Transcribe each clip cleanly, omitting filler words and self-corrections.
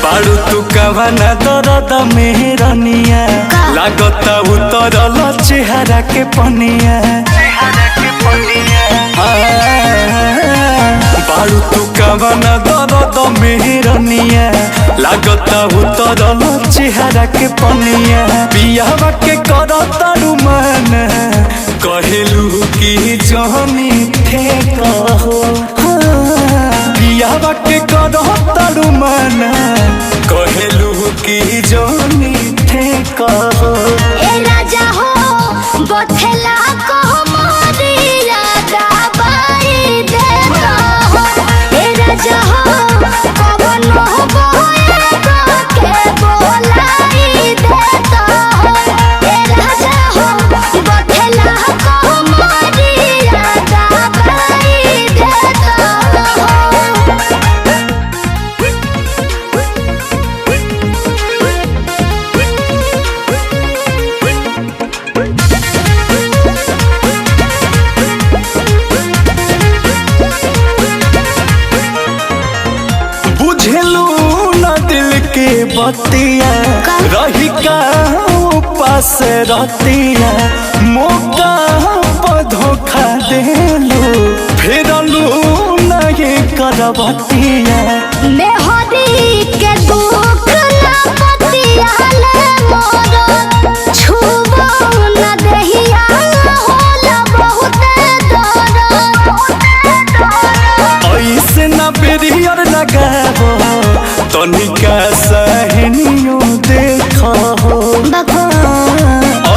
बारू तू कवना दर्द मेहरनिया लागता उतरल चेहरा के पनिया। बारू तू कवना दर्द मेहरनिया लागता उतरल चेहरा के पनिया। बियाह के करतारू मन कहेलू की जहनी थे कहो। बियाह के करतारू मन कहेलू की जहनी थे कहो। ए राजा हो बथेला को मोरिया दबाई दे हो। ए राजा हो कवन हो बोए के बोलाई दे हो। ए राजा हो बथेला को मोरिया दबाई दे हो। बुझलू न दिल के बतिया रही का पास रतिया। मौका पर धोखा देलू फेरलू नहीं करबतिया। मेहदी के दुख ना पतियाले मोरो छुबो न दहिया होला बहुत दर्द। ऐसे न बेरियर लगाबो तनिका सहनियो देखो।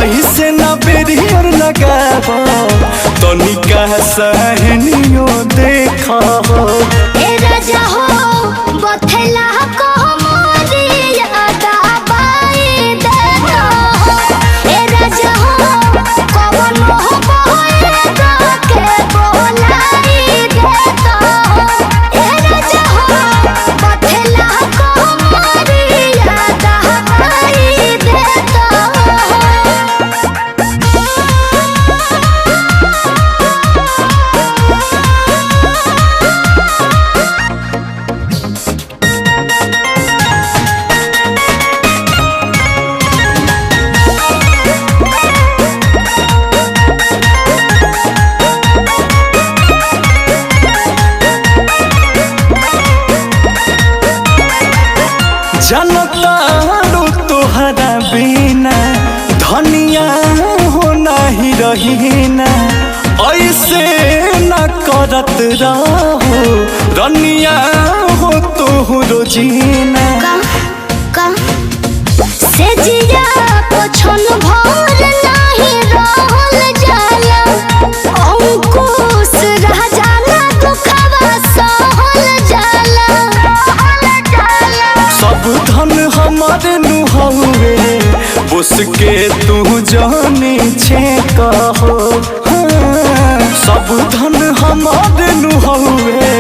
ऐसे न बेरियर लगाबो तनिका सहनियो देखो। ए राजा हो बथेला को मोरिया दबाई दे हो। ए राजा हो कवन हो बोए के बोलाई दे हो। ए राजा हो बथेला को मोरिया दबाई दे हो। जनतारू तोहरा बिना धनिया हो नहीं रहीना। ऐसे न करत रहो रनिया हो तोहरो जीना। से जिया पोछन भर नहीं रहल जाला। अंकुश रह जाना दुखवा सहल जाला। सब धन हमारे नुहवे उसके तू जाने छे कहो। सब धन हमारे नुहवे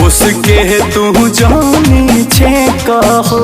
उसके तू जाने छे कहो।